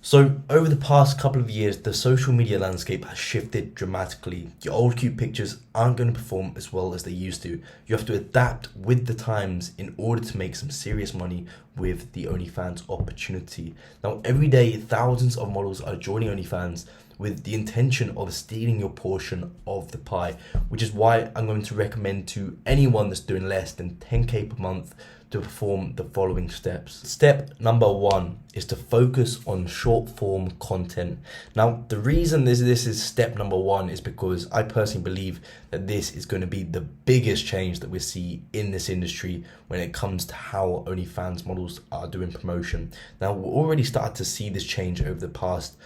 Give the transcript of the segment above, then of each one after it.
So over the past couple of years, the social media landscape has shifted dramatically. Your old cute pictures aren't going to perform as well as they used to. You have to adapt with the times in order to make some serious money with the OnlyFans opportunity. Now, every day, thousands of models are joining OnlyFans with the intention of stealing your portion of the pie, which is why I'm going to recommend to anyone that's doing less than 10k per month to perform the following steps. Step number one is to focus on short form content. Now, the reason this is step number one is because I personally believe that this is going to be the biggest change that we see in this industry when it comes to how OnlyFans models are doing promotion. Now, we're already started to see this change over the past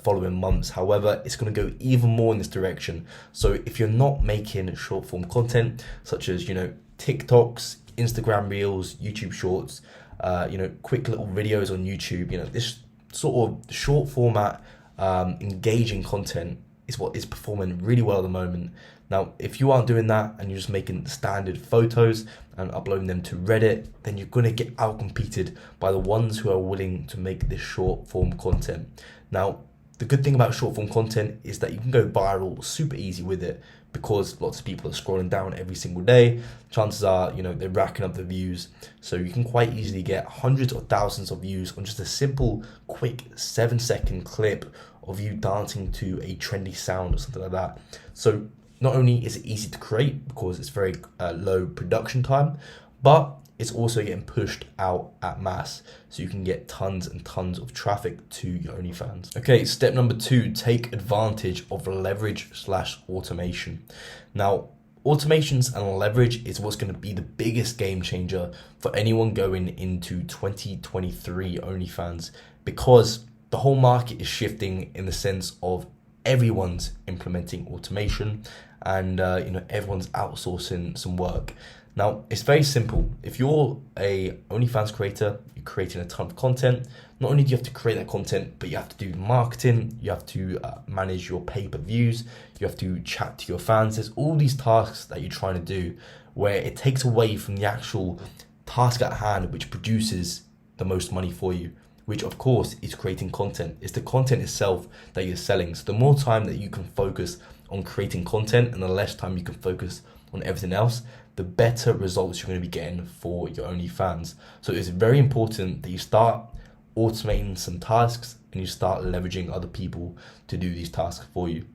following months. However, it's going to go even more in this direction. So if you're not making short form content, such as, TikToks, Instagram Reels, YouTube Shorts, quick little videos on YouTube, this sort of short format, engaging content is what is performing really well at the moment. Now, if you aren't doing that and you're just making standard photos and uploading them to Reddit, then you're going to get outcompeted by the ones who are willing to make this short form content. Now, the good thing about short form content is that you can go viral super easy with it, because lots of people are scrolling down every single day. Chances are, they're racking up the views. So you can quite easily get hundreds or thousands of views on just a simple, quick 7-second clip of you dancing to a trendy sound or something like that. So not only is it easy to create because it's very low production time, but it's also getting pushed out at mass, so you can get tons and tons of traffic to your OnlyFans. Okay, step number two, take advantage of leverage/automation. Now, automations and leverage is what's going to be the biggest game changer for anyone going into 2023 OnlyFans, because the whole market is shifting in the sense of everyone's implementing automation and everyone's outsourcing some work. Now, it's very simple. If you're a OnlyFans creator, you're creating a ton of content, not only do you have to create that content, but you have to do marketing, you have to manage your pay-per-views, you have to chat to your fans. There's all these tasks that you're trying to do where it takes away from the actual task at hand, which produces the most money for you, which of course is creating content. It's the content itself that you're selling. So the more time that you can focus on creating content and the less time you can focus on everything else, the better results you're going to be getting for your OnlyFans. So it's very important that you start automating some tasks and you start leveraging other people to do these tasks for you.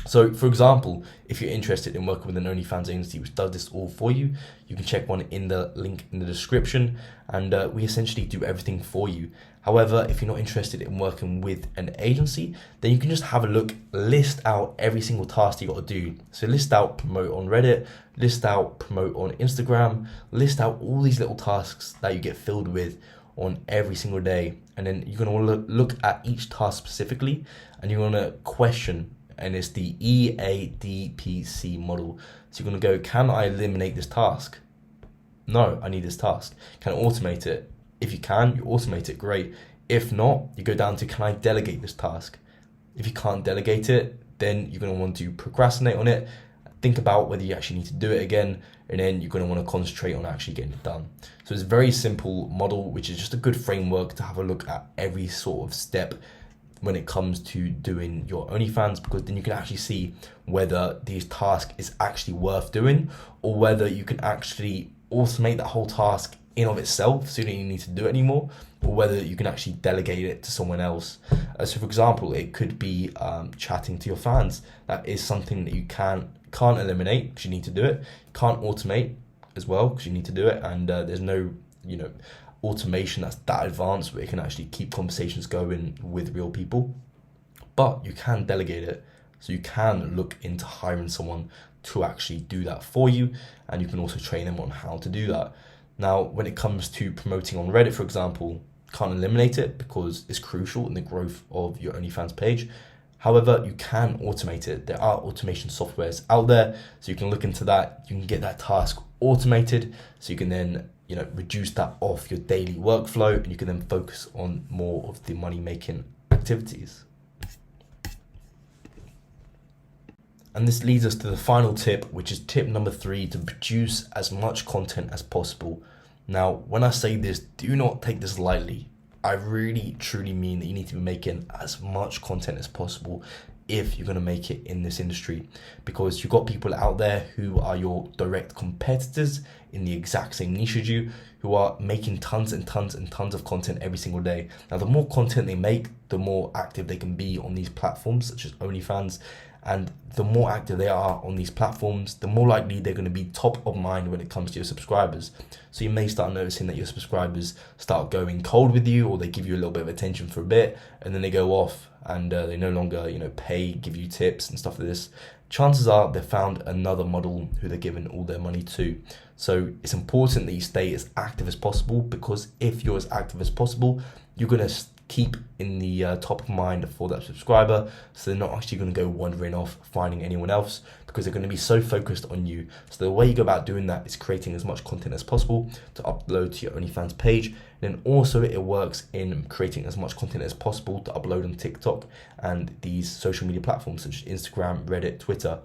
So for example, if you're interested in working with an OnlyFans agency which does this all for you, you can check one in the link in the description, and we essentially do everything for you. However, if you're not interested in working with an agency, then you can just have a look, list out every single task you got to do. So list out promote on Reddit, list out promote on Instagram, list out all these little tasks that you get filled with on every single day. And then you're going to want to look at each task specifically, and you're going to question, and it's the Eadpc model. So you're going to go, can I eliminate this task? No, I need this task. Can I automate it? If you can, you automate it, great. If not, you go down to, can I delegate this task? If you can't delegate it, then you're going to want to procrastinate on it, think about whether you actually need to do it again, and then you're going to want to concentrate on actually getting it done. So it's a very simple model, which is just a good framework to have a look at every sort of step when it comes to doing your OnlyFans, because then you can actually see whether these task is actually worth doing, or whether you can actually automate that whole task in of itself so you don't even need to do it anymore, or whether you can actually delegate it to someone else. So for example, it could be chatting to your fans. That is something that you can't eliminate because you need to do it. Can't automate as well because you need to do it, and there's no automation that's that advanced where it can actually keep conversations going with real people. But you can delegate it, so you can look into hiring someone to actually do that for you, and you can also train them on how to do that. Now, when it comes to promoting on Reddit, for example, can't eliminate it because it's crucial in the growth of your OnlyFans page. However, you can automate it. There are automation softwares out there, so you can look into that. You can get that task automated, so you can then reduce that off your daily workflow, and you can then focus on more of the money-making activities. And this leads us to the final tip, which is tip number 3, to produce as much content as possible. Now, when I say this, do not take this lightly. I really truly mean that you need to be making as much content as possible if you're going to make it in this industry, because you've got people out there who are your direct competitors in the exact same niche as you, who are making tons and tons and tons of content every single day. Now, the more content they make, the more active they can be on these platforms such as OnlyFans. And the more active they are on these platforms, the more likely they're going to be top of mind when it comes to your subscribers. So you may start noticing that your subscribers start going cold with you, or they give you a little bit of attention for a bit, and then they go off and they no longer, pay, give you tips and stuff like this. Chances are they've found another model who they're giving all their money to. So it's important that you stay as active as possible, because if you're as active as possible, you're going to keep in the top of mind for that subscriber, so they're not actually going to go wandering off finding anyone else, because they're going to be so focused on you. So the way you go about doing that is creating as much content as possible to upload to your OnlyFans page. And then also it works in creating as much content as possible to upload on TikTok and these social media platforms such as Instagram, Reddit, Twitter,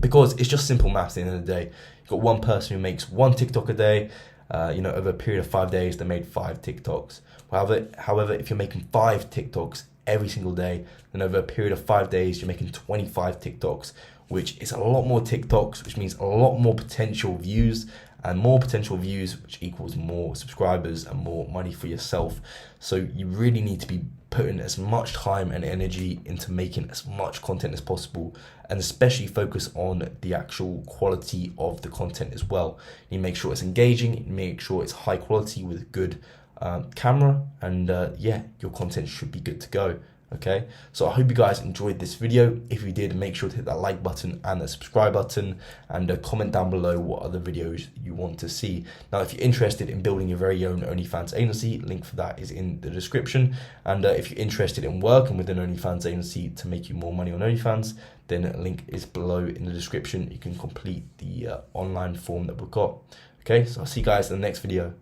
because it's just simple maths at the end of the day. You've got one person who makes one TikTok a day. Over a period of 5 days, they made 5 TikToks. However, if you're making 5 TikToks every single day, then over a period of 5 days, you're making 25 TikToks, which is a lot more TikToks, which means a lot more potential views, and more potential views, which equals more subscribers and more money for yourself. So you really need to be putting as much time and energy into making as much content as possible, and especially focus on the actual quality of the content as well. You make sure it's engaging, you make sure it's high quality with good camera, and your content should be good to go. Okay, so I hope you guys enjoyed this video. If you did, make sure to hit that like button and the subscribe button, and comment down below what other videos you want to see. Now, if you're interested in building your very own OnlyFans agency, link for that is in the description. And if you're interested in working with an OnlyFans agency to make you more money on OnlyFans, then a link is below in the description. You can complete the online form that we've got. Okay, so I'll see you guys in the next video.